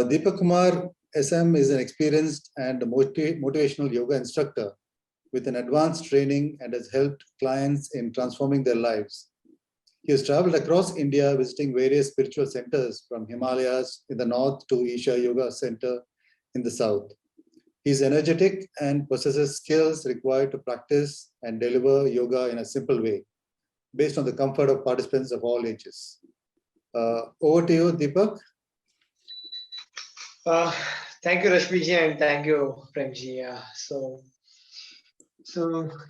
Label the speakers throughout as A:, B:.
A: Deepak Kumar SM is an experienced and motivational yoga instructor with an advanced training and has helped clients in transforming their lives. He has traveled across India visiting various spiritual centers from Himalayas in the north to Isha Yoga Center in the south. He is energetic and possesses skills required to practice and deliver yoga in a simple way, based on the comfort of participants of all ages. Over to you, Deepak.
B: Thank you, Rashmiji, and thank you, Premji. So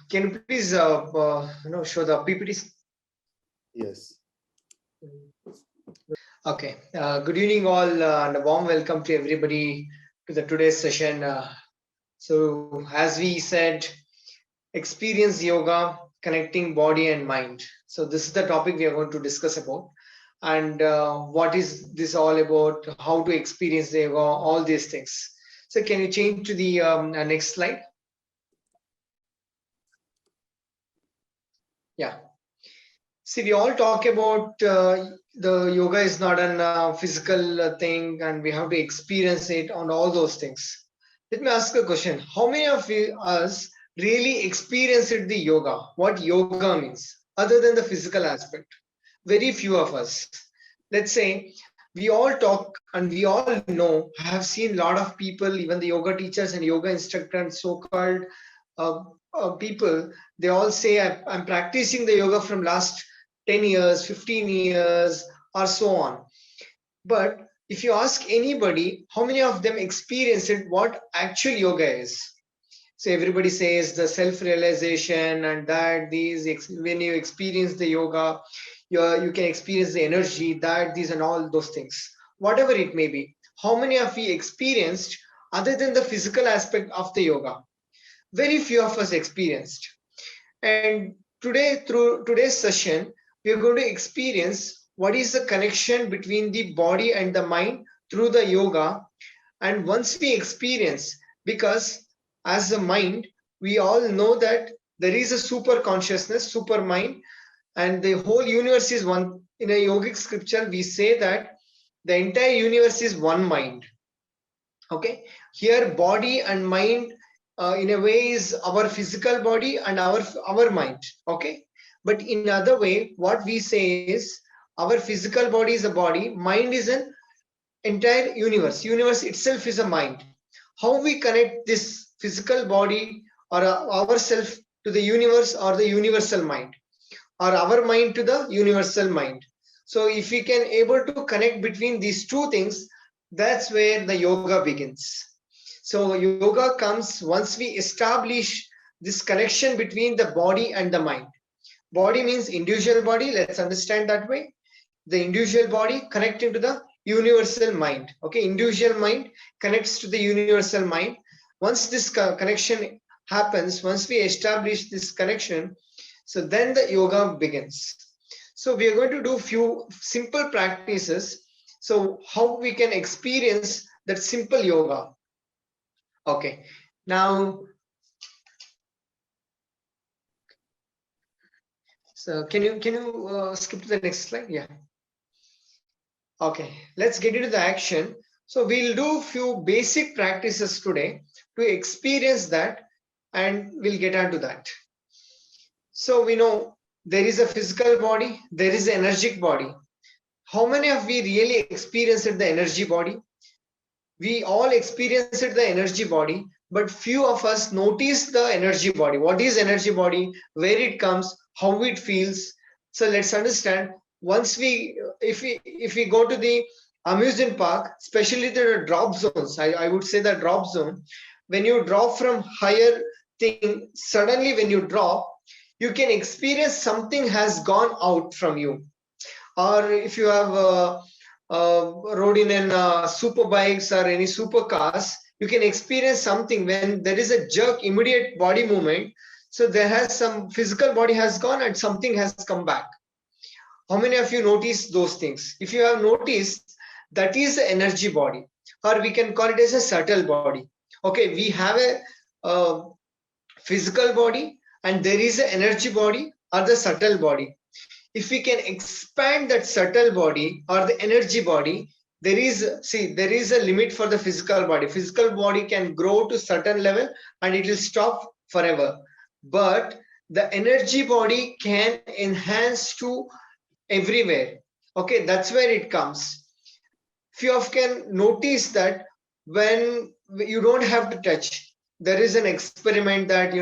B: can you please show the PPTs?
A: Yes.
B: Okay. Good evening, all, and a warm welcome to everybody to the today's session. So as we said, experience yoga, connecting body and mind. So this is the topic we are going to discuss about. And what is this all about, how to experience the yoga, all these things. So can you change to the next slide? Yeah. See, we all talk about the yoga is not a physical thing and we have to experience it on all those things. Let me ask a question. How many of us really experienced the yoga? What yoga means, other than the physical aspect? Very few of us. Let's say we all talk and we all know, I have seen a lot of people, even the yoga teachers and yoga instructors, so-called people, they all say, I'm practicing the yoga from last 10 years, 15 years, or so on. But if you ask anybody, how many of them experienced what actual yoga is? So everybody says the self-realization and that when you experience the yoga, you can experience the energy, that these and all those things. Whatever it may be, how many of you experienced other than the physical aspect of the yoga? Very few of us experienced. And today, through today's session, we are going to experience what is the connection between the body and the mind through the yoga. And once we experience, because as a mind, we all know that there is a super consciousness, super mind, and the whole universe is one. In a yogic scripture, we say that the entire universe is one mind. Okay, here body and mind in a way is our physical body and our mind. Okay, but in other way, what we say is our physical body is a body, mind is an entire universe. Universe itself is a mind. How we connect this physical body or ourself to the universe or the universal mind, or our mind to the universal mind. So if we can able to connect between these two things, that's where the yoga begins. So yoga comes once we establish this connection between the body and the mind. Body means individual body, let's understand that way. The individual body connecting to the universal mind. Okay, individual mind connects to the universal mind. Once this connection happens, once we establish this connection, so then the yoga begins. So we are going to do few simple practices. So how we can experience that simple yoga. Okay, now, so can you skip to the next slide? Yeah. Okay, let's get into the action. So we'll do few basic practices today to experience that, and we'll get onto that. So we know there is a physical body, there is an energetic body. How many of we really experienced the energy body? We all experienced the energy body, but few of us notice the energy body. What is energy body? Where it comes? How it feels? So let's understand. Once if we go to the amusement park, especially the drop zones, I would say the drop zone, when you drop from higher thing, suddenly when you drop, you can experience something has gone out from you. Or if you have rode in super bikes or any super cars, you can experience something when there is a jerk, immediate body movement. So there has some physical body has gone and something has come back. How many of you notice those things? If you have noticed, that is the energy body, or we can call it as a subtle body. Okay, we have a physical body and there is an energy body or the subtle body. If we can expand that subtle body or the energy body, there is a limit for the physical body. Physical body can grow to certain level and it will stop forever. But the energy body can enhance to everywhere. Okay, that's where it comes. Few of can notice that when you don't have to touch, there is an experiment that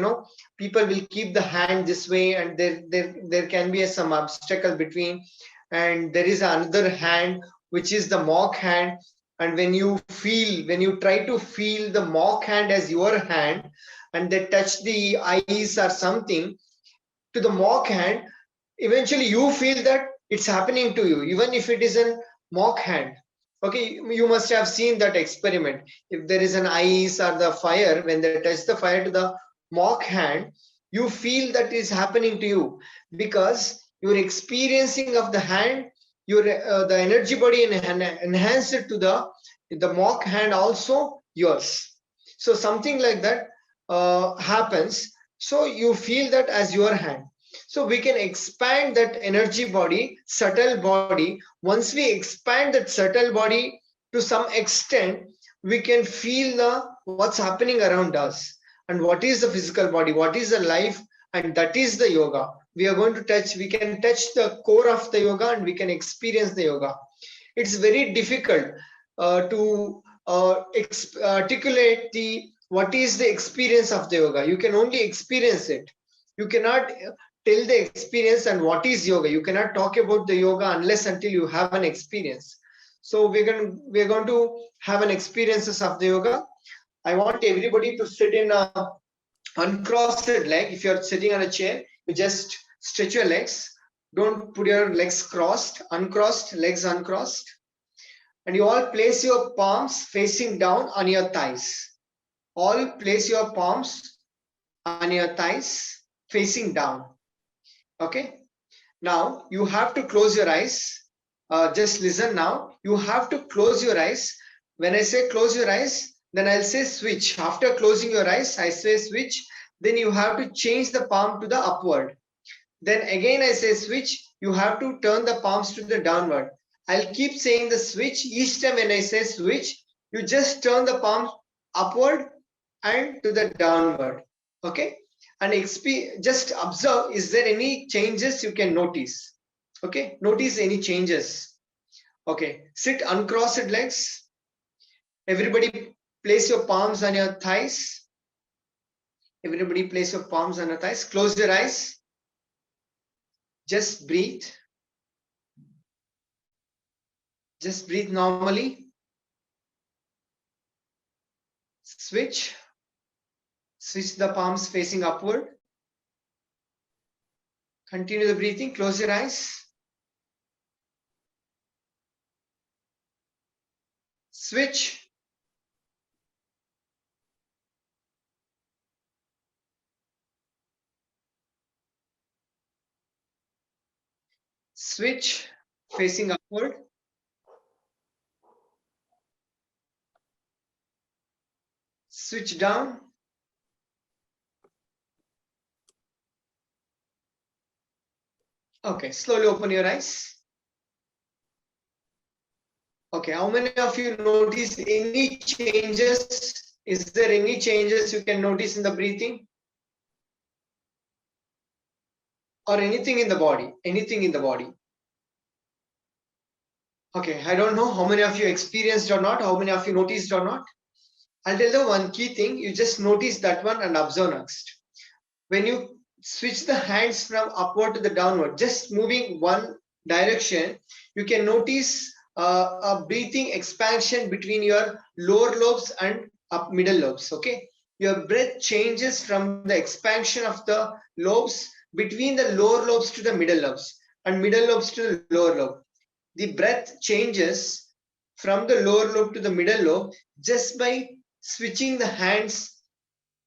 B: people will keep the hand this way, and there can be some obstacle between, and there is another hand which is the mock hand. And when you try to feel the mock hand as your hand, and they touch the eyes or something to the mock hand, eventually you feel that it's happening to you, even if it is a mock hand. Okay, you must have seen that experiment. If there is an ice or the fire, when they touch the fire to the mock hand, you feel that is happening to you, because your experiencing of the hand, your the energy body enhance it to the mock hand also yours. So something like that happens, so you feel that as your hand. So we can expand that energy body, subtle body. Once we expand that subtle body to some extent, we can feel what's happening around us, and what is the physical body, what is the life, and that is the yoga. We are going to touch, we can touch the core of the yoga, and we can experience the yoga. It's very difficult to articulate the what is the experience of the yoga. You can only experience it. You cannot tell the experience and what is yoga. You cannot talk about the yoga unless until you have an experience. So we're going to have an experiences of the yoga. I want everybody to sit in a uncrossed leg. If you're sitting on a chair, you just stretch your legs. Don't put your legs crossed, uncrossed, legs uncrossed. And you all place your palms facing down on your thighs. All place your palms on your thighs facing down. Okay. Now you have to close your eyes. Just listen now. You have to close your eyes. When I say close your eyes, then I'll say switch. After closing your eyes, I say switch. Then you have to change the palm to the upward. Then again I say switch. You have to turn the palms to the downward. I'll keep saying the switch. Each time when I say switch, you just turn the palms upward and to the downward. Okay. And just observe, is there any changes you can notice? Okay. Notice any changes. Okay. Sit uncrossed legs. Everybody place your palms on your thighs. Everybody place your palms on your thighs. Close your eyes. Just breathe. Just breathe normally. Switch. Switch the palms facing upward. Continue the breathing. Close your eyes. Switch. Switch facing upward. Switch down. Okay, slowly open your eyes. Okay, how many of you notice any changes? Is there any changes you can notice in the breathing? Or anything in the body? Anything in the body? Okay, I don't know how many of you experienced or not, how many of you noticed or not. I'll tell you one key thing. You just notice that one and observe next. When you switch the hands from upward to the downward, just moving one direction, you can notice a breathing expansion between your lower lobes and middle lobes. Okay, your breath changes from the expansion of the lobes between the lower lobes to the middle lobes, and middle lobes to the lower lobe. The breath changes from the lower lobe to the middle lobe just by switching the hands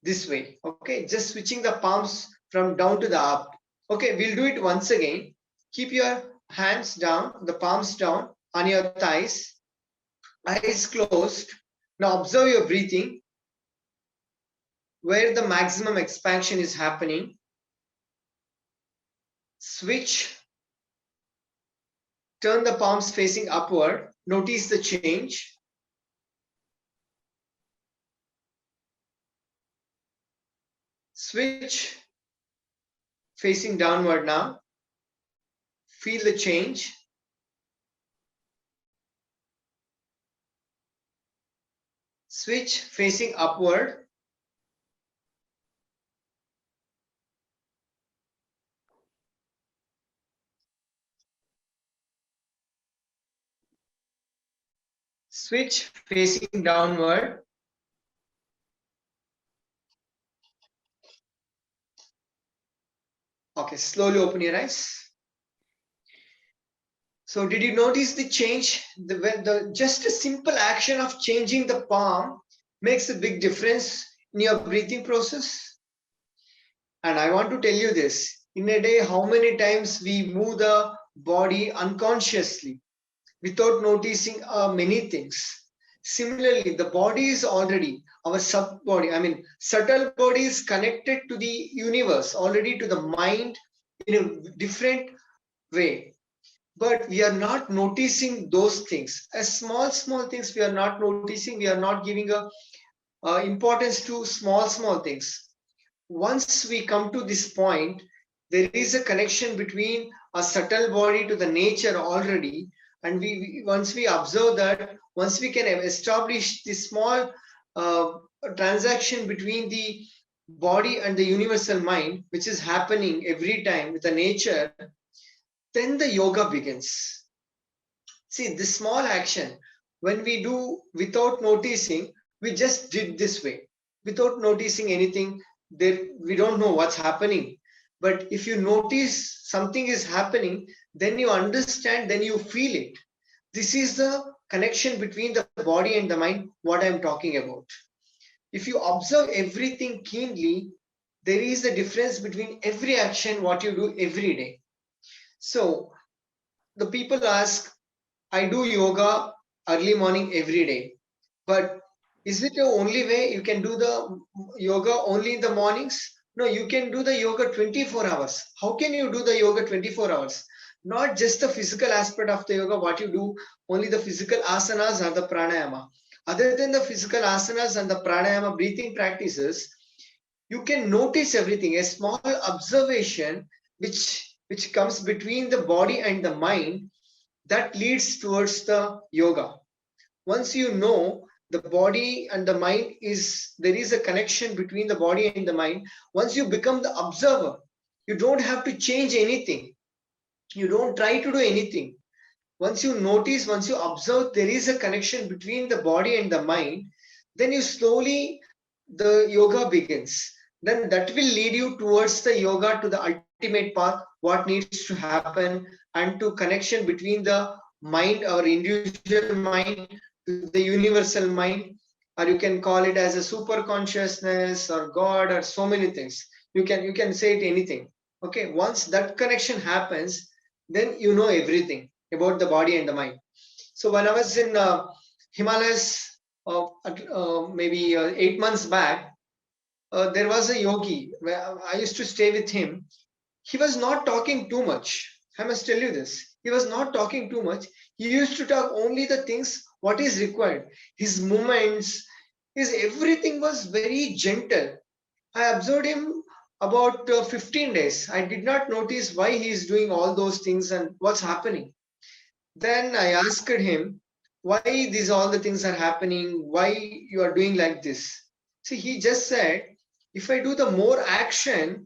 B: this way. Okay, just switching the palms from down to the up. Okay, we'll do it once again. Keep your hands down, the palms down on your thighs, eyes closed. Now observe your breathing, where the maximum expansion is happening. Switch. Turn the palms facing upward. notice the change. Switch facing downward now. Feel the change. Switch facing upward. Switch facing downward. Okay, slowly open your eyes. So did you notice the change? Just a simple action of changing the palm makes a big difference in your breathing process. And I want to tell you this, in a day, how many times we move the body unconsciously without noticing many things. Similarly, the body is already our sub body. I mean, subtle body is connected to the universe, already to the mind in a different way. But we are not noticing those things. As small things we are not noticing. We are not giving importance to small things. Once we come to this point, there is a connection between a subtle body to the nature already, and once we observe that, once we can establish this small transaction between the body and the universal mind, which is happening every time with the nature, then the yoga begins. See, this small action, when we do without noticing, we just did this way, without noticing anything. There, we don't know what's happening. But if you notice something is happening, then you understand, then you feel it. This is the connection between the body and the mind, what I'm talking about. If you observe everything keenly, there is a difference between every action, what you do every day. So the people ask, I do yoga early morning every day, but is it the only way you can do the yoga only in the mornings? No, you can do the yoga 24 hours. How can you do the yoga 24 hours? Not just the physical aspect of the yoga, what you do, only the physical asanas or the pranayama. Other than the physical asanas and the pranayama breathing practices, you can notice everything, a small observation which comes between the body and the mind, that leads towards the yoga. Once you know the body and the mind there is a connection between the body and the mind. Once you become the observer, you don't have to change anything. You don't try to do anything. Once you notice, once you observe, there is a connection between the body and the mind, then you slowly, the yoga begins. Then that will lead you towards the yoga to the ultimate path, what needs to happen, and to connection between the mind, our individual mind, to the universal mind, or you can call it as a super consciousness or God or so many things. You can say it anything. Okay, once that connection happens, then you know everything about the body and the mind. So when I was in Himalayas, maybe 8 months back, there was a yogi where I used to stay with him. He was not talking too much. I must tell you this. He was not talking too much. He used to talk only the things what is required. His movements, his everything was very gentle. I observed him about 15 days. I did not notice why he is doing all those things and what's happening. Then I asked him why these all the things are happening, why you are doing like this. See, he just said, if I do the more action,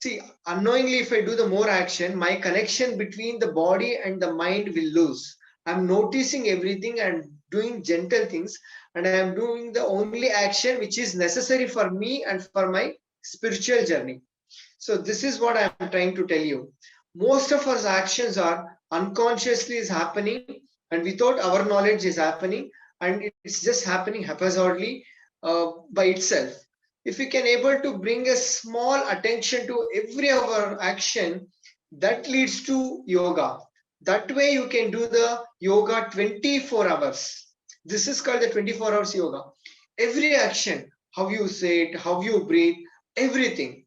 B: see, unknowingly, if I do the more action, my connection between the body and the mind will lose. I'm noticing everything and doing gentle things, and I am doing the only action which is necessary for me and for my spiritual journey. So this is what I'm trying to tell you. Most of our actions are unconsciously is happening, and without our knowledge is happening, and it's just happening haphazardly by itself. If we can able to bring a small attention to every of our action, that leads to yoga. That way you can do the yoga 24 hours. This is called the 24 hours yoga. Every action, how you say it, how you breathe, everything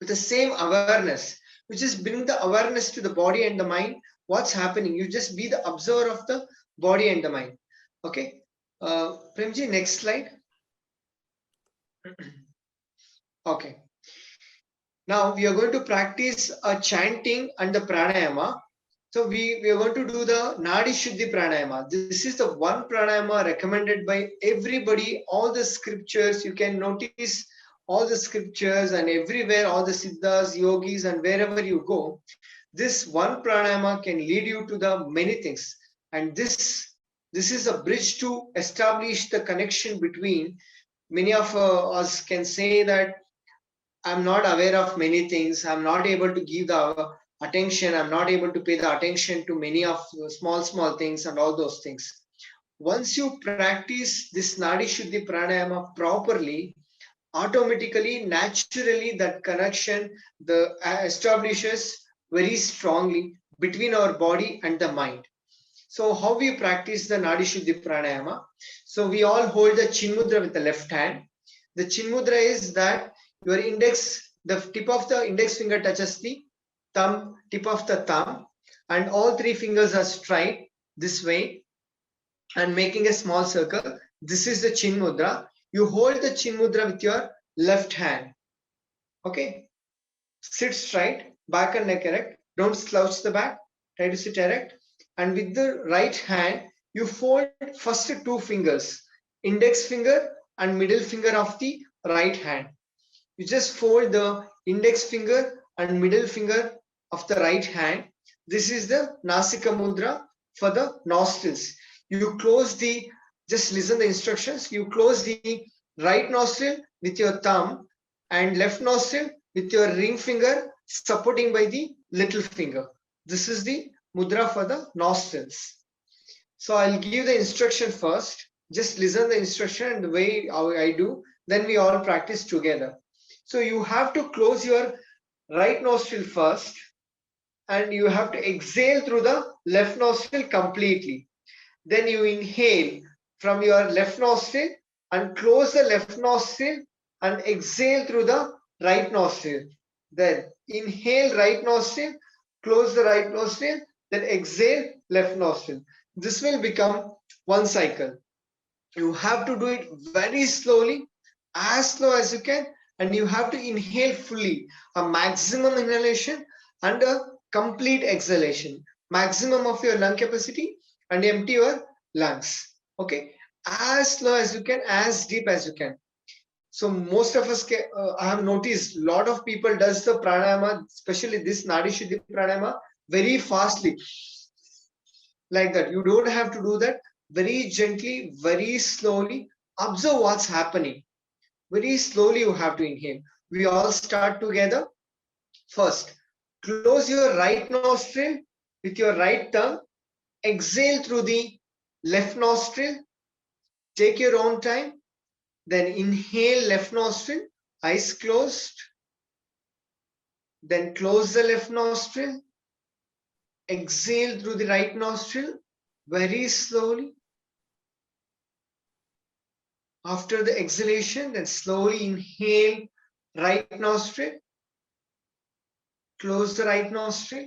B: with the same awareness, which is bring the awareness to the body and the mind. What's happening? You just be the observer of the body and the mind. Okay. Premji, next slide. Okay. Now we are going to practice a chanting and the pranayama. So we are going to do the Nadi Shuddhi pranayama. This is the one pranayama recommended by everybody, all the scriptures. You can notice all the scriptures and everywhere, all the siddhas, yogis, and wherever you go, this one pranayama can lead you to the many things. And this is a bridge to establish the connection between. Many of us can say that I'm not aware of many things. I'm not able to give the attention. I'm not able to pay the attention to many of the small things and all those things. Once you practice this Nadi Shuddhi Pranayama properly, automatically, naturally, that connection the establishes very strongly between our body and the mind. So how we practice the Nadi Shuddhi Pranayama? So we all hold the Chin Mudra with the left hand. The Chin Mudra is that your index, the tip of the index finger touches the thumb, tip of the thumb, and all three fingers are straight this way and making a small circle. This is the Chin Mudra. You hold the Chin Mudra with your left hand. Okay. Sit straight, back and neck erect. Don't slouch the back. Try to sit erect. And with the right hand, you fold first two fingers, index finger and middle finger of the right hand. You just fold the index finger and middle finger of the right hand. This is the Nasika Mudra for the nostrils. You close the, just listen the instructions. You close the right nostril with your thumb and left nostril with your ring finger supporting by the little finger. This is the mudra for the nostrils. So I'll give the instruction first. Just listen the instruction and the way I do. Then we all practice together. So you have to close your right nostril first and you have to exhale through the left nostril completely. Then you inhale from your left nostril and close the left nostril and exhale through the right nostril. Then inhale right nostril, close the right nostril, then exhale left nostril. This will become one cycle. You have to do it very slowly, as slow as you can, and you have to inhale fully, a maximum inhalation and a complete exhalation, maximum of your lung capacity, and empty your lungs. Okay, as slow as you can, as deep as you can. So most of us I have noticed a lot of people does the pranayama, especially this Nadi Shuddhi pranayama, very fastly, like that. You don't have to do that. Very gently, very slowly. Observe what's happening. Very slowly you have to inhale. We all start together. First, close your right nostril with your right tongue. Exhale through the left nostril. Take your own time. Then inhale left nostril, eyes closed. Then close the left nostril. Exhale through the right nostril very slowly. After the exhalation, then slowly inhale right nostril. Close the right nostril.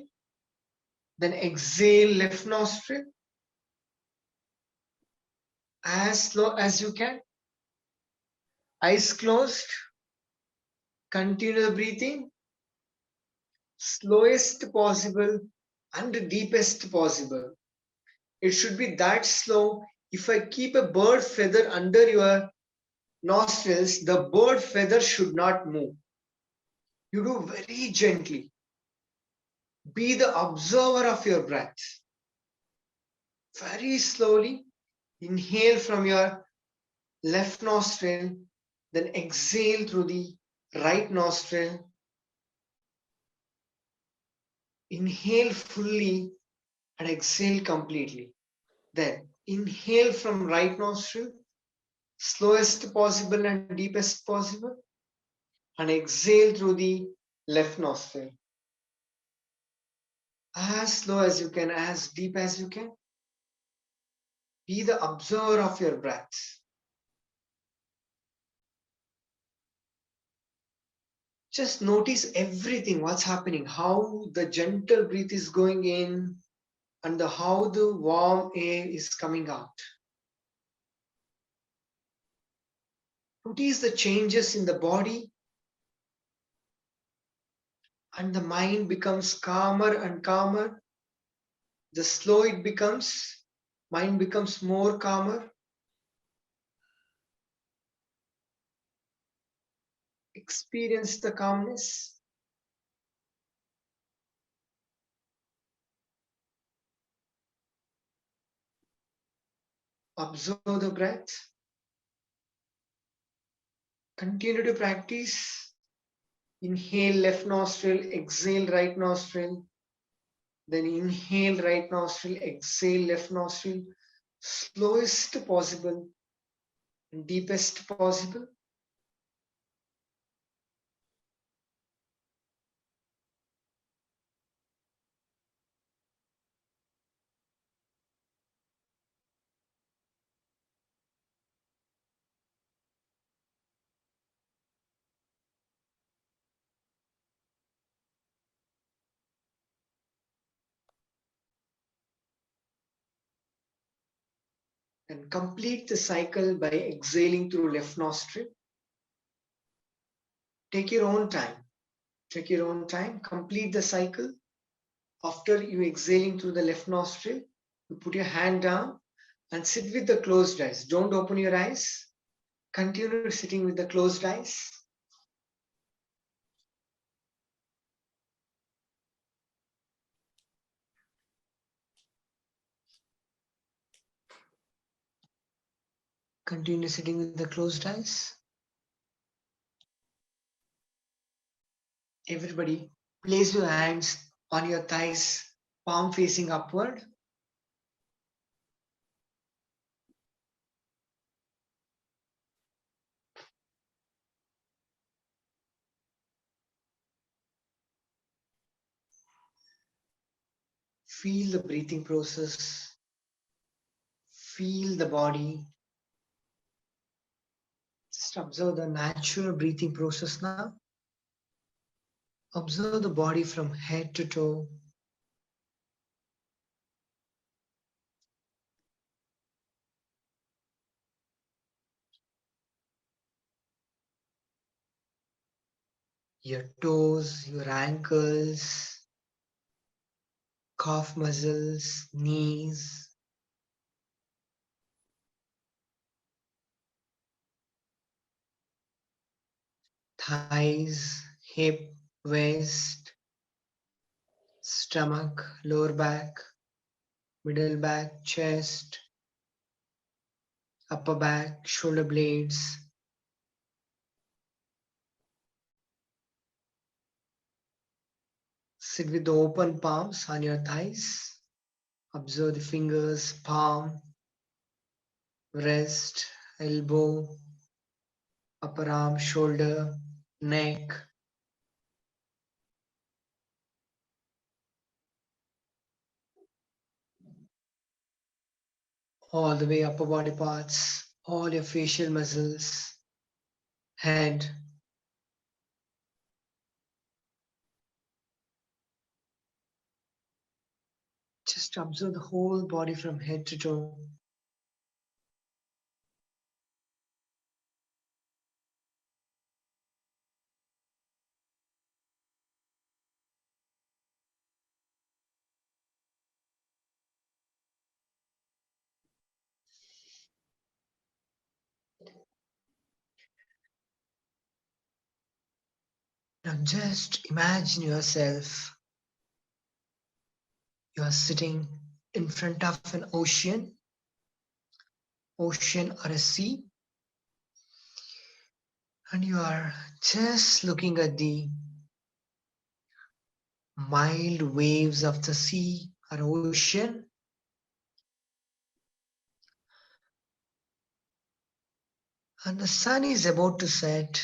B: Then exhale left nostril. As slow as you can. Eyes closed. Continue the breathing. Slowest possible and the deepest possible. It should be that slow. If I keep a bird feather under your nostrils, the bird feather should not move. You do very gently. Be the observer of your breath. Very slowly inhale from your left nostril, then exhale through the right nostril. Inhale fully and exhale completely. Then inhale from right nostril, slowest possible and deepest possible, and exhale through the left nostril. As slow as you can, as deep as you can. Be the observer of your breath. Just notice everything, what's happening, how the gentle breath is going in and how the warm air is coming out. Notice the changes in the body, and the mind becomes calmer and calmer. The slow it becomes, mind becomes more calmer. Experience the calmness. Observe the breath. Continue to practice. Inhale left nostril, exhale right nostril. Then inhale right nostril, exhale left nostril. Slowest possible and deepest possible. And complete the cycle by exhaling through left nostril. Take your own time. Take your own time. Complete the cycle. After you exhaling through the left nostril, you put your hand down and sit with the closed eyes. Don't open your eyes. Continue sitting with the closed eyes. Continue sitting with the closed eyes. Everybody, place your hands on your thighs, palm facing upward. Feel the breathing process. Feel the body. Just observe the natural breathing process now. Observe the body from head to toe. Your toes, your ankles, calf muscles, knees, thighs, hip, waist, stomach, lower back, middle back, chest, upper back, shoulder blades. Sit with the open palms on your thighs. Observe the fingers, palm, wrist, elbow, upper arm, shoulder, neck. All the way upper body parts, all your facial muscles, head. Just observe the whole body from head to toe. Now just imagine yourself, you are sitting in front of an ocean or a sea, and you are just looking at the mild waves of the sea or ocean. And the sun is about to set.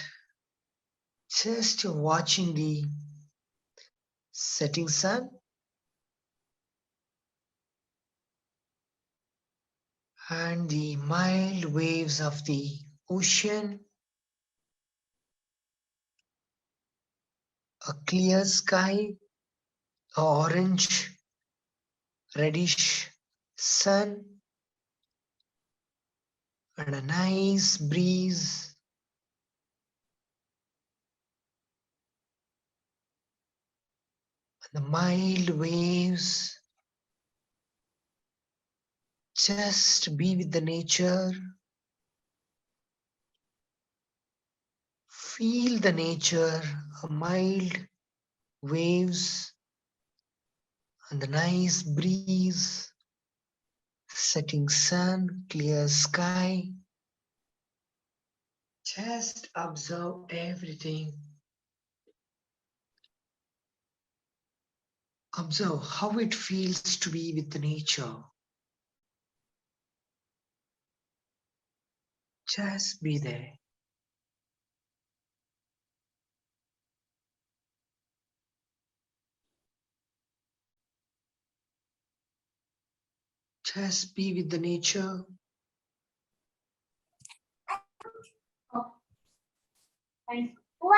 B: Just watching the setting sun. And the mild waves of the ocean. A clear sky, orange reddish sun and a nice breeze. And the mild waves. Just be with the nature. Feel the nature, a mild waves and the nice breeze, setting sun, clear sky. Just observe everything. Observe how it feels to be with the nature. Just be there. Just be with the nature.
C: Wow,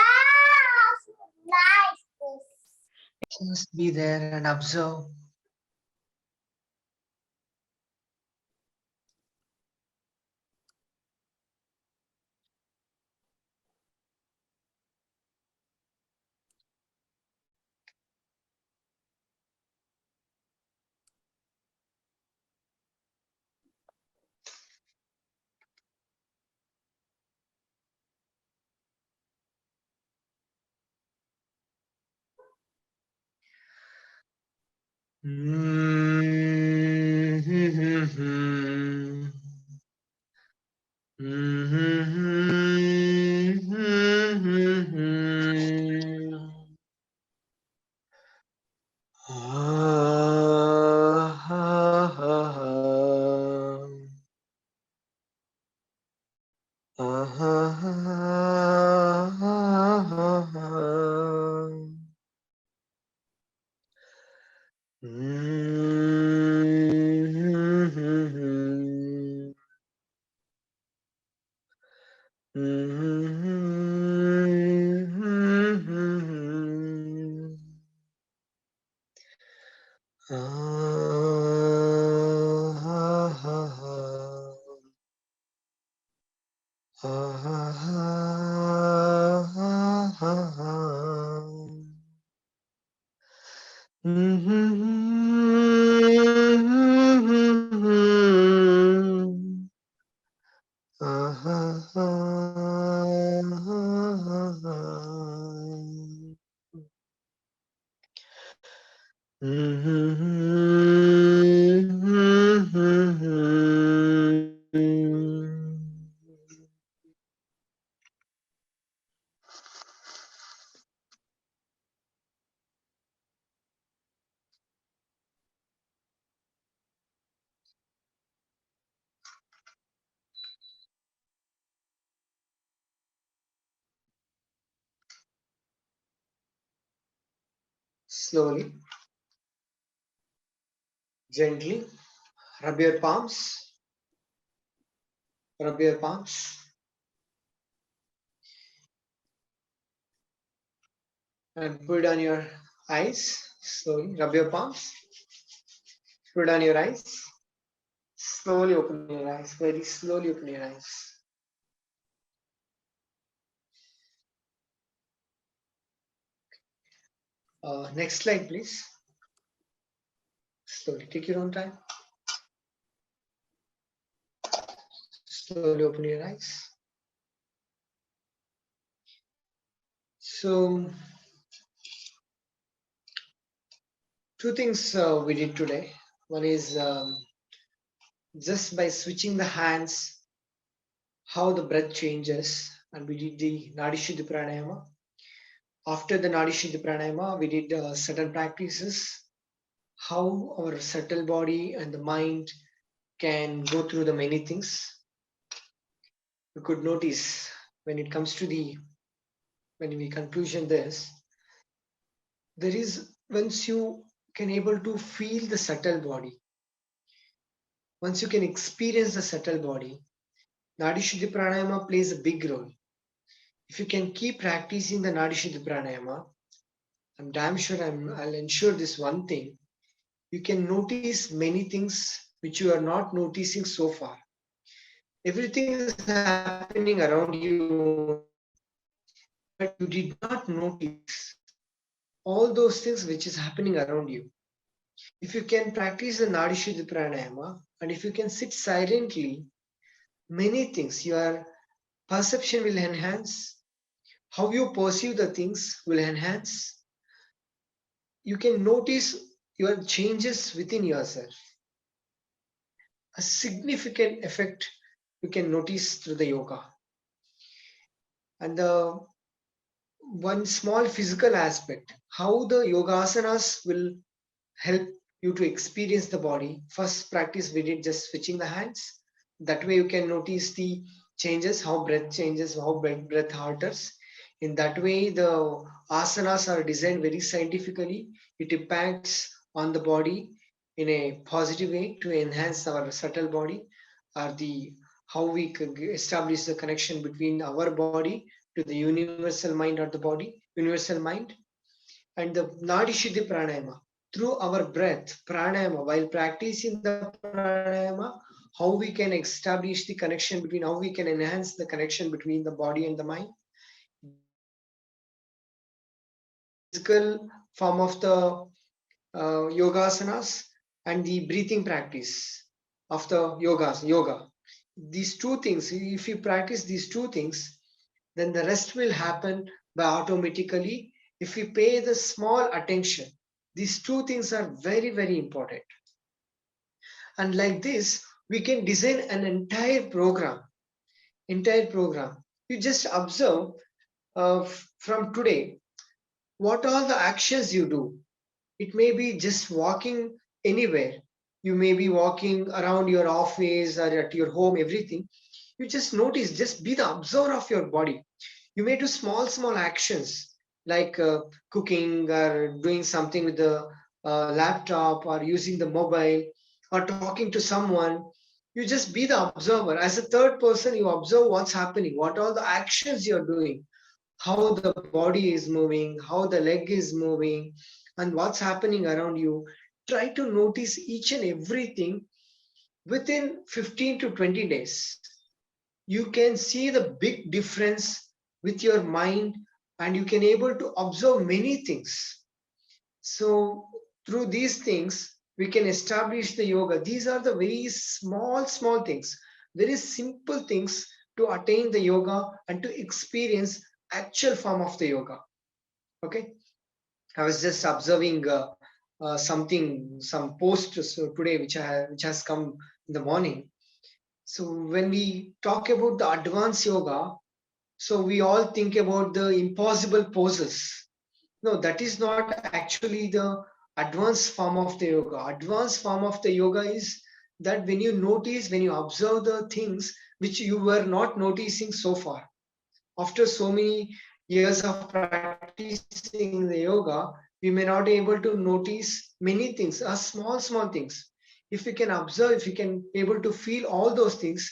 C: so nice.
B: Just be there and observe. Slowly, gently, rub your palms. Rub your palms. And put on your eyes. Slowly, rub your palms. Put on your eyes. Slowly open your eyes. Very slowly open your eyes. Next slide, please. Slowly, take your own time. Slowly open your eyes. So, two things we did today. One is just by switching the hands, how the breath changes, and we did the Nadi Shuddhi Pranayama. After the Nadi Shuddhi Pranayama, we did certain practices, how our subtle body and the mind can go through the many things. We could notice when it comes to when we conclusion this, there is once you can able to feel the subtle body, once you can experience the subtle body, Nadi Shuddhi Pranayama plays a big role. If you can keep practicing the Nadi Shuddhi Pranayama, I'm damn sure I'll ensure this one thing. you can notice many things which you are not noticing so far. Everything is happening around you, but you did not notice all those things which is happening around you. If you can practice the Nadi Shuddhi Pranayama, and if you can sit silently, many things, your perception will enhance, how you perceive the things will enhance. You can notice your changes within yourself. A significant effect you can notice through the yoga. And the one small physical aspect, how the yogasanas will help you to experience the body. First practice we did just switching the hands. That way you can notice the changes, how breath changes, how breath alters. In that way, the asanas are designed very scientifically. It impacts on the body in a positive way to enhance our subtle body, or the how we can establish the connection between our body to the universal mind or the body, universal mind. And the Nadi Shuddhi Pranayama, through our breath, pranayama, while practicing the pranayama, how we can establish the connection between, how we can enhance the connection between the body and the mind. Physical form of the yogasanas and the breathing practice of the yoga. These two things, if you practice these two things, then the rest will happen by automatically if we pay the small attention. These two things are very, very important. And like this, we can design an entire program. You just observe from today, what are the actions you do? It may be just walking anywhere. You may be walking around your office or at your home, everything. You just notice, just be the observer of your body. You may do small actions like cooking or doing something with the laptop or using the mobile or talking to someone. You just be the observer. As a third person, you observe what's happening, what all the actions you're doing, how the body is moving, how the leg is moving, and what's happening around you. Try to notice each and everything within 15 to 20 days. You can see the big difference with your mind, and you can able to observe many things. So through these things, we can establish the yoga. These are the very small things, very simple things to attain the yoga and to experience actual form of the yoga. Okay. I was just observing some post today which has come in the morning. So when we talk about the advanced yoga, so we all think about the impossible poses. No, that is not actually the advanced form of the yoga. Advanced form of the yoga is that when you notice, when you observe the things which you were not noticing so far. After so many years of practicing the yoga, we may not be able to notice many things, small things. If we can observe, if we can able to feel all those things,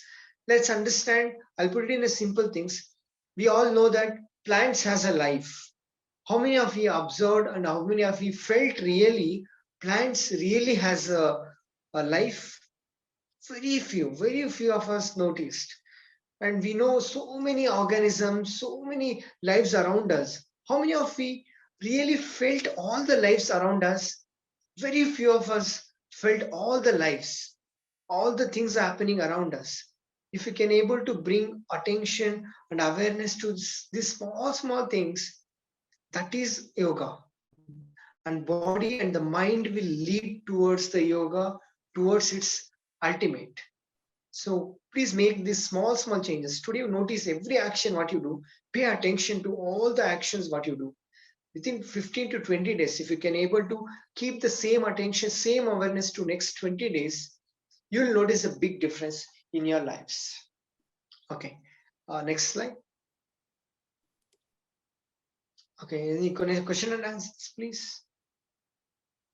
B: let's understand. I'll put it in a simple things. We all know that plants has a life. How many of you observed and how many of you felt really plants really has a life? Very few of us noticed. And we know so many organisms, so many lives around us. How many of we really felt all the lives around us? Very few of us felt all the lives, all the things happening around us. If we can able to bring attention and awareness to these small things, that is yoga. And body and the mind will lead towards the yoga, towards its ultimate. So please make these small changes. Today, you notice every action what you do. Pay attention to all the actions what you do. Within 15 to 20 days, if you can able to keep the same attention, same awareness to next 20 days, you'll notice a big difference in your lives. Okay, next slide. Okay, any question and answers, please?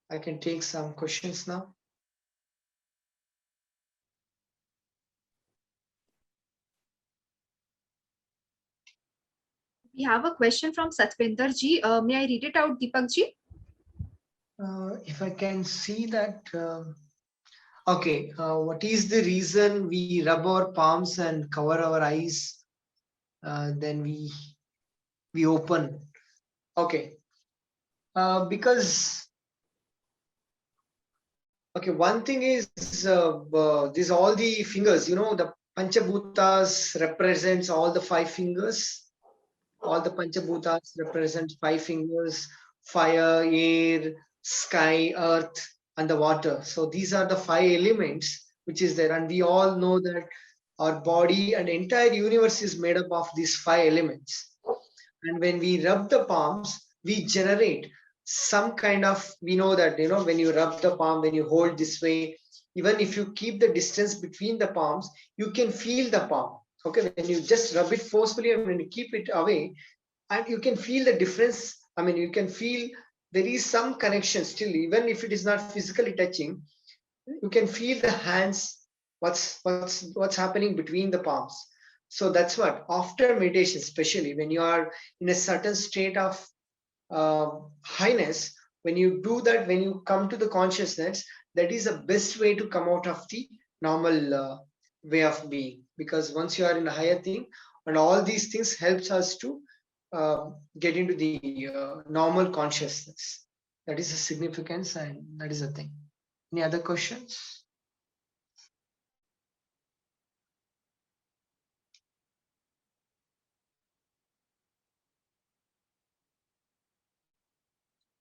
B: I can take some questions now.
D: We have a question from Satvinder ji. May I read it out, Deepak ji?
B: If I can see that. Okay, what is the reason we rub our palms and cover our eyes? Then we open. Okay, because okay, one thing is these all the fingers. The Panchabhutas represents all the five fingers. All the Panchabhutas represent five fingers: fire, air, sky, earth, and the water. So these are the five elements which is there, and we all know that our body and entire universe is made up of these five elements. And when we rub the palms, we generate some kind of, we know that, when you rub the palm, when you hold this way, even if you keep the distance between the palms, you can feel the palm. Okay, when you just rub it forcefully and when you keep it away, and you can feel the difference. I mean, you can feel there is some connection still, even if it is not physically touching. You can feel the hands, what's happening between the palms. So that's what, after meditation, especially when you are in a certain state of uh, highness, when you do that, when you come to the consciousness, that is the best way to come out of the normal way of being, because once you are in a higher thing, and all these things helps us to get into the normal consciousness. That is the significance, and that is the thing. Any other questions?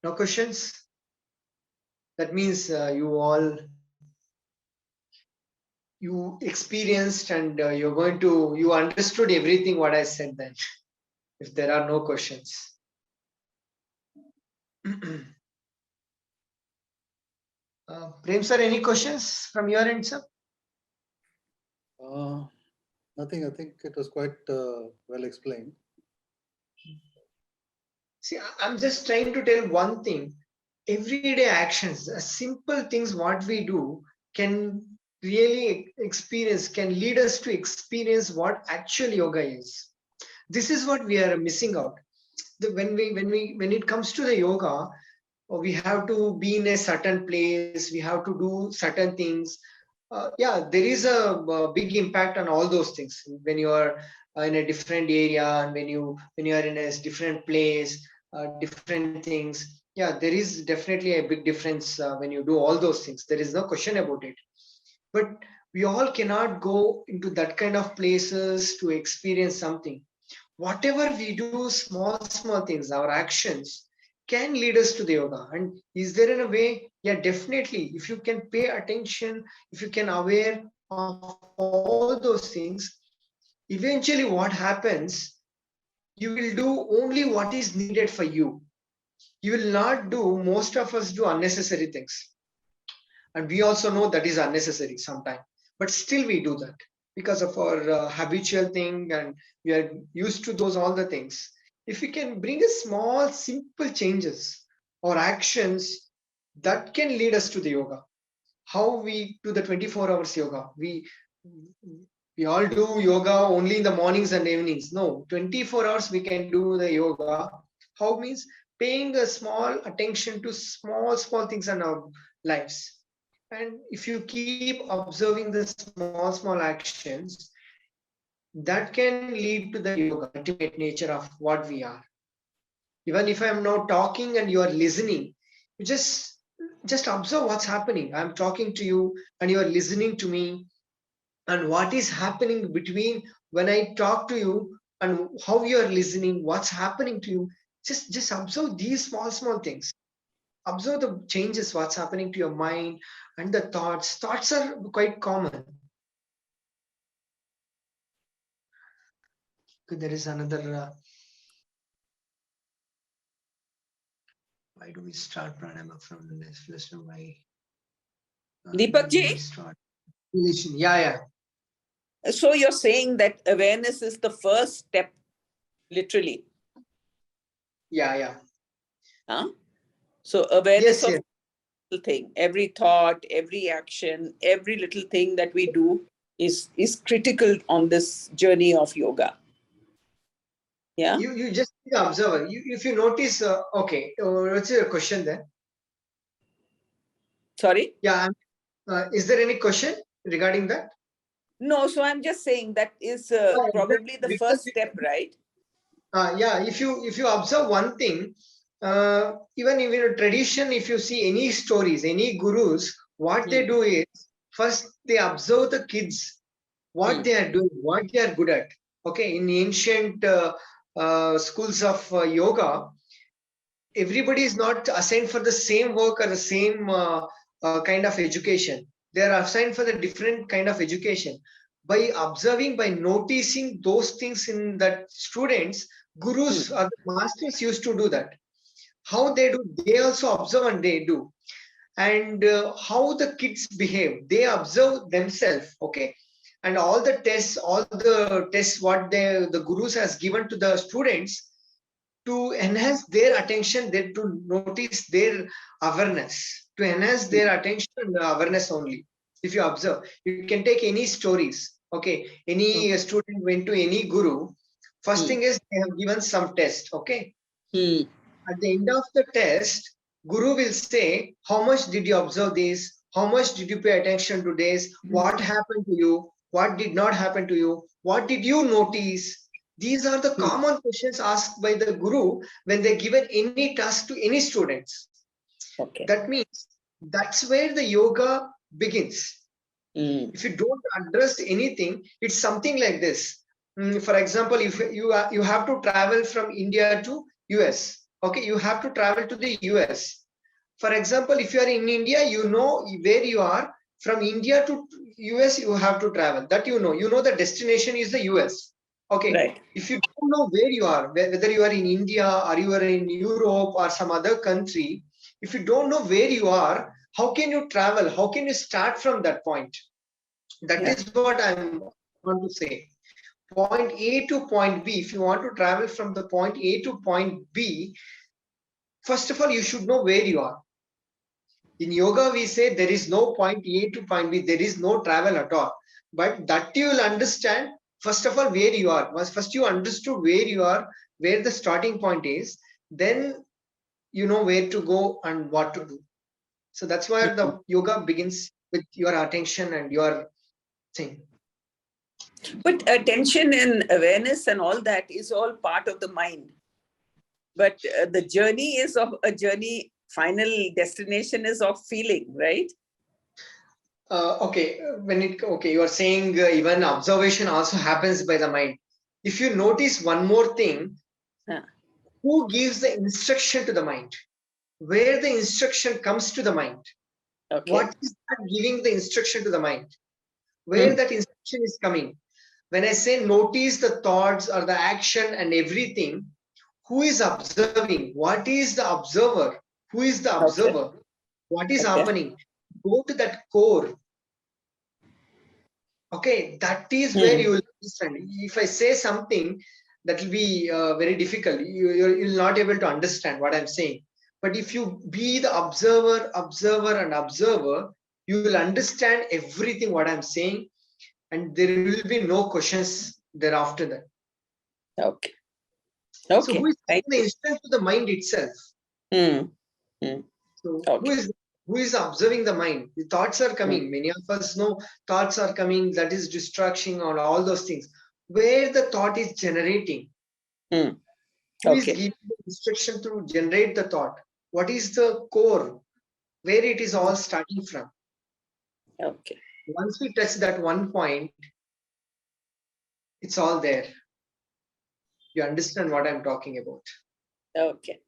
B: No questions? That means you experienced, and you understood everything what I said then. If there are no questions. Prem sir, any questions from your end, sir?
A: Nothing. I think it was quite well explained.
B: See, I'm just trying to tell one thing. Everyday actions, simple things what we do can really can lead us to experience what actual yoga is. This is what we are missing out. When it comes to the yoga, we have to be in a certain place, we have to do certain things. Yeah, there is a big impact on all those things when you are in a different area, and when you are in a different place, different things. Yeah, there is definitely a big difference when you do all those things. There is no question about it. But we all cannot go into that kind of places to experience something. Whatever we do, small things, our actions can lead us to the yoga. And is there in a way? Yeah, definitely. If you can pay attention, if you can aware of all those things, eventually what happens, you will do only what is needed for you. You will not do, most of us do unnecessary things. And we also know that is unnecessary sometimes, but still we do that because of our habitual thing, and we are used to those all the things. If we can bring a small simple changes or actions, that can lead us to the yoga. How we do the 24 hours yoga? We all do yoga only in the mornings and evenings. No, 24 hours we can do the yoga. How means paying a small attention to small things in our lives. And if you keep observing the small actions, that can lead to the yoga, ultimate nature of what we are. Even if I'm now talking and you are listening, you just observe what's happening. I'm talking to you and you are listening to me, and what is happening between when I talk to you and how you are listening, what's happening to you. Just observe these small things. Observe the changes, what's happening to your mind, and the thoughts are quite common. Okay, there is another why do we start pranayama from the next lesson? Why
D: Deepak ji?
B: start yeah.
D: So you're saying that awareness is the first step, literally.
B: Yeah.
D: Huh? So awareness
B: Yes.
D: of thing, every thought, every action, every little thing that we do is critical on this journey of yoga. Yeah.
B: You just be the observer. If you notice, okay, what's your question then?
D: Sorry?
B: Yeah. Is there any question regarding that?
D: No, so I'm just saying that is
B: Yeah,
D: probably the
B: because
D: first step, right?
B: yeah, if you observe one thing, even in a tradition, if you see any stories, any gurus, what they do is first they observe the kids, what they are doing, what they are good at. Okay, in ancient schools of yoga, everybody is not assigned for the same work or the same kind of education. They are assigned for the different kind of education. By observing, by noticing those things in that students, gurus or the masters used to do that. How they do, they also observe and they do. And how the kids behave, they observe themselves. Okay, and all the tests what the gurus has given to the students to enhance their attention, they to notice their awareness, to enhance their attention and awareness only. If you observe, you can take any stories. Okay, any student went to any guru. First thing is they have given some test. Okay, at the end of the test, guru will say, how much did you observe this? How much did you pay attention to this? What happened to you? What did not happen to you? What did you notice? These are the common questions asked by the guru when they given any task to any students.
D: Okay.
B: That means that's where the yoga begins. If you don't address anything, it's something like this. For example, if you have to travel from India to US, okay, you have to travel to the US. For example, if you are in India, you know where you are. From India to US, you have to travel. That you know the destination is the US. Okay,
D: Right.
B: if you don't know where you are, whether you are in India or you are in Europe or some other country, if you don't know where you are, how can you travel? How can you start from that point? That is what I want to say. Point A to point B, if you want to travel from the point A to point B, first of all, you should know where you are. In yoga, we say there is no point A to point B, there is no travel at all. But that you will understand, first of all, where you are. Once first you understood where you are, where the starting point is, then you know where to go and what to do. So that's where the yoga begins with your attention and your thing.
D: But attention and awareness and all that is all part of the mind. But the journey is of a journey, final destination is of feeling, right?
B: Okay, you are saying even observation also happens by the mind. If you notice one more thing, who gives the instruction to the mind? Where the instruction comes to the mind?
D: Okay.
B: What is that giving the instruction to the mind? Where that instruction is coming? When I say notice the thoughts or the action and everything, who is observing? What is the observer? Who is the observer? What is happening? Go to that core. Okay, that is where you will understand. If I say something, that will be very difficult. You'll not able to understand what I'm saying. But if you be the observer, you will understand everything what I'm saying, and there will be no questions thereafter that.
D: Okay.
B: So who is giving the instruction to the mind itself? So who is observing the mind? The thoughts are coming. Many of us know thoughts are coming. That is distraction or all those things. Where the thought is generating, who is giving the instruction to generate the thought? What is the core? Where it is all starting from?
D: Okay.
B: Once we touch that one point, it's all there. You understand what I'm talking about?
D: Okay.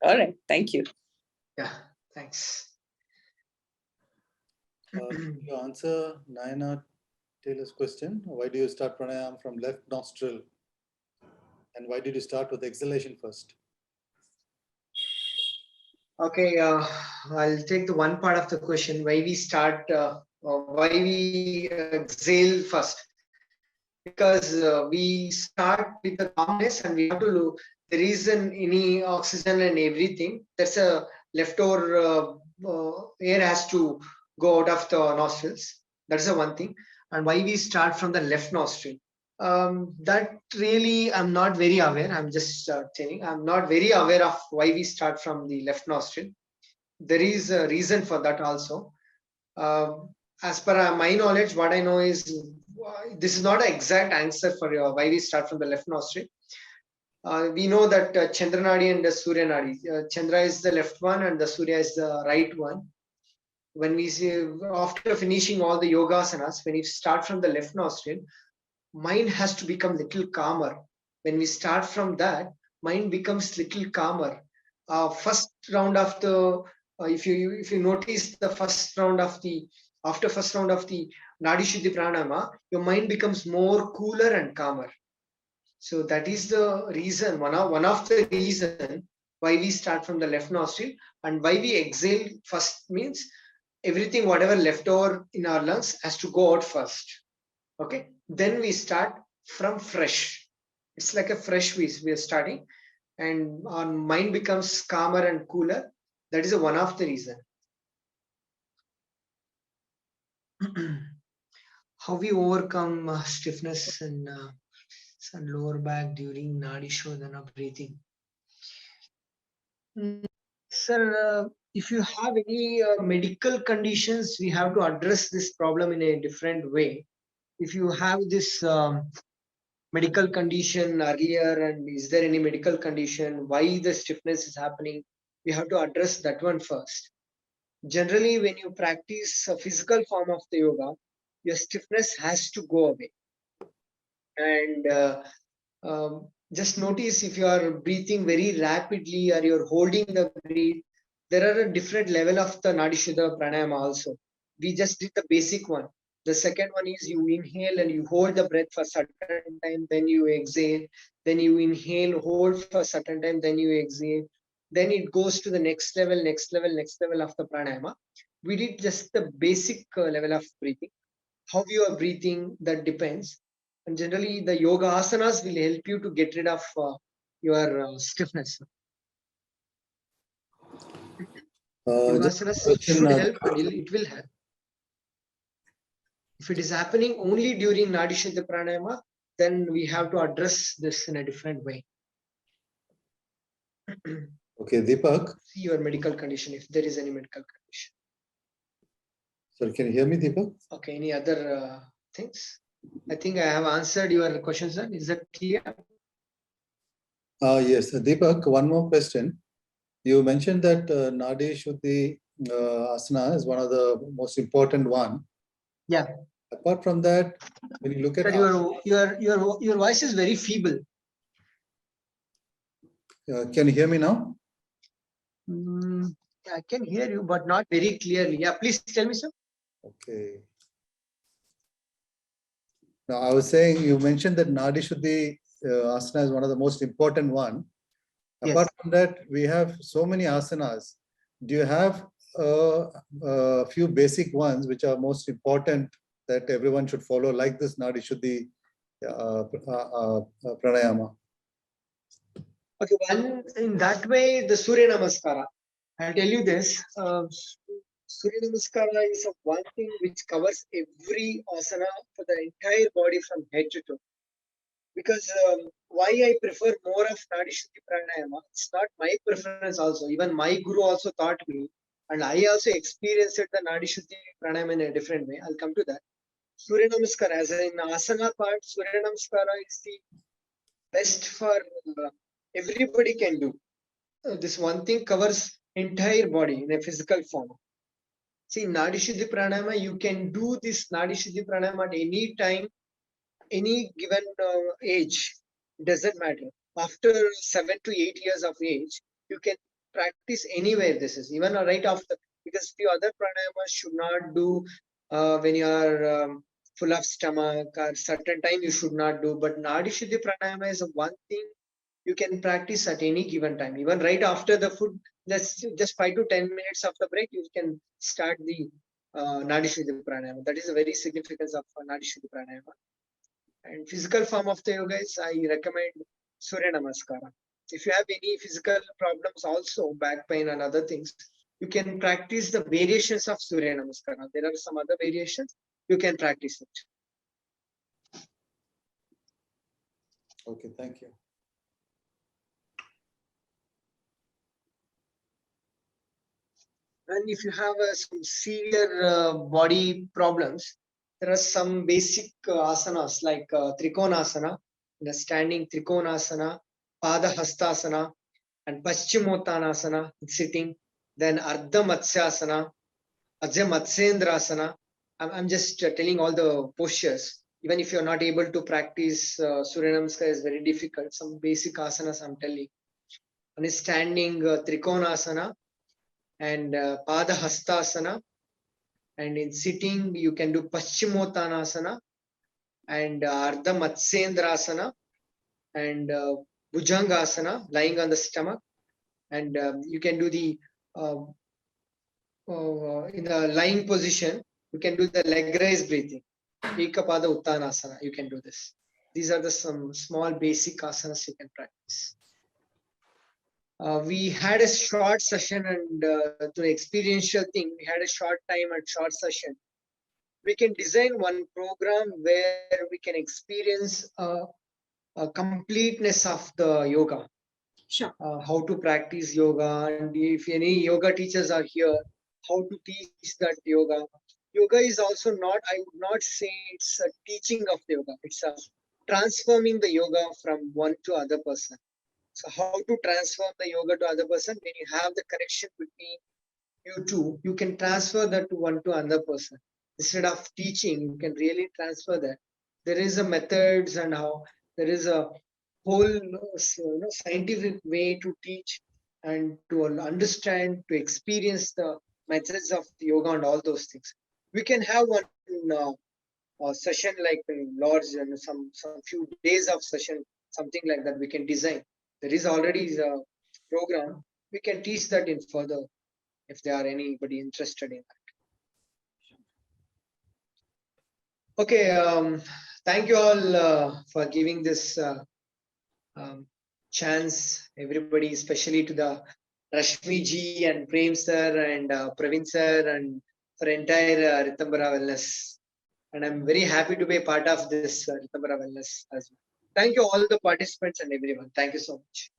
D: All right. Thank you.
B: Yeah. Thanks.
A: You answer Nayana Taylor's question. Why do you start pranayam from left nostril? And why did you start with exhalation first?
B: Okay, I'll take the one part of the question. Why we start? Why we exhale first? Because we start with the calmness, and we have to look. There isn't any oxygen and everything. That's a leftover air has to go out of the nostrils. That's the one thing. And why we start from the left nostril? That really I'm not very aware. I'm just telling. I'm not very aware of why we start from the left nostril. there is a reason for that also. As per my knowledge, what I know is this is not an exact answer for why we start from the left nostril. We know that Chandra Nadi and the Surya Nadi. Chandra is the left one and the Surya is the right one. When we see, after finishing all the yogasanas, when you start from the left nostril, mind has to become little calmer. When we start from that, mind becomes little calmer. First round of the, if you notice the first round of the, after first round of the Nadi Shuddhi Pranayama, your mind becomes more cooler and calmer. So that is the reason, one of the reason why we start from the left nostril, and why we exhale first means everything whatever left over in our lungs has to go out first. Okay, then we start from fresh. It's like a fresh we are starting, and our mind becomes calmer and cooler. That is one of the reason. How we overcome stiffness and lower back during Nadi Shodhana breathing. Sir, if you have any medical conditions, we have to address this problem in a different way. If you have this medical condition earlier, and is there any medical condition, why the stiffness is happening, we have to address that one first. Generally, when you practice a physical form of the yoga, your stiffness has to go away. And just notice if you are breathing very rapidly or you're holding the breath, there are a different level of the Nadi Shuddha Pranayama also. We just did the basic one. The second one is you inhale and you hold the breath for a certain time, then you exhale, then you inhale, hold for a certain time, then you exhale. Then it goes to the next level, next level, next level of the pranayama. We did just the basic level of breathing. How you are breathing, that depends. And generally, the yoga asanas will help you to get rid of your stiffness. Yoga
A: Just
B: asanas
A: question,
B: should help, and it will help. If it is happening only during Nadi Shuddha Pranayama, then we have to address this in a different way.
A: okay, Deepak.
B: See your medical condition, if there is any medical condition.
A: Sir, can you hear me, Deepak?
B: Okay, any other things? I think I have answered your question, sir. Is that clear?
A: Yes, Deepak, one more question. You mentioned that Nadi Shuddhi asana is one of the most important one.
B: Yeah.
A: Apart from that, when you look at
B: Sir, your voice is very feeble.
A: can you hear me now?
B: I can hear you, but not very clearly. Yeah, please tell me, sir.
A: Okay. Now, I was saying, you mentioned that Nadi Shuddhi asana is one of the most important one.
B: Yes.
A: Apart from that, we have so many asanas. Do you have a few basic ones which are most important that everyone should follow, like this Nadi Shuddhi pranayama?
B: Okay, one in that way, the Surya Namaskara. I'll tell you this. Surya Namaskara is one thing which covers every asana for the entire body from head to toe. Because why I prefer more of Nadi Shuddhi Pranayama, it's not my preference also. Even my guru also taught me, and I also experienced the Nadi Shuddhi Pranayama in a different way. I'll come to that. Surya Namaskara, as in asana part, Surya Namaskara is the best for everybody can do. This one thing covers entire body in a physical form. See, Nadi Shuddhi Pranayama, you can do this Nadi Shuddhi Pranayama at any time, any given age. It doesn't matter. After 7 to 8 years of age, you can practice anywhere. This is even right after, because the other pranayamas should not do when you are full of stomach, or certain time you should not do. But Nadi Shuddhi Pranayama is one thing you can practice at any given time. Even right after the food, just 5 to 10 minutes of the break, you can start the Nadi Shuddhi Pranayama. That is a very significance of Nadi Shuddhi Pranayama. And physical form of the yoga is, I recommend Surya Namaskara. If you have any physical problems also, back pain and other things, you can practice the variations of Surya Namaskara. There are some other variations, you can practice it.
A: Okay, thank you.
B: And if you have some severe body problems, there are some basic asanas like Trikonasana, the standing Trikonasana, Pada Hastasana, and Paschimottanasana, sitting, then Ardha Matsyasana, Ajay Matsyendrasana. I'm just telling all the postures. Even if you're not able to practice Surya Namaskar, is very difficult. Some basic asanas I'm telling. One is standing Trikonasana and Pada Hastasana. And in sitting, you can do Paschimottanasana and Ardha Matsyendrasana and Bhujangasana, lying on the stomach. And you can do the in the lying position, you can do the leg raise breathing. Ekapada Uttanasana, you can do this. These are the some small basic asanas you can practice. We had a short session and to experiential thing, we had a short time and short session. We can design one program where we can experience a completeness of the yoga.
E: Sure.
B: How to practice yoga, and if any yoga teachers are here, how to teach that yoga. Yoga is also not, I would not say it's a teaching of the yoga, it's a transforming the yoga from one to other person. So how to transform the yoga to other person? When you have the connection between you two, you can transfer that to one to another person. Instead of teaching, you can really transfer that. There is a methods and how there is a whole scientific way to teach and to understand, to experience the methods of yoga and all those things. We can have one session like in Lord's and some few days of session, something like that we can design. There is already a program. We can teach that in further if there are anybody interested in that. Okay, thank you all for giving this chance, everybody, especially to the Rashmi ji and Prem sir and Praveen sir and for entire Ritambara Wellness. And I'm very happy to be a part of this Ritambara Wellness as well. Thank you all the participants and everyone. Thank you so much.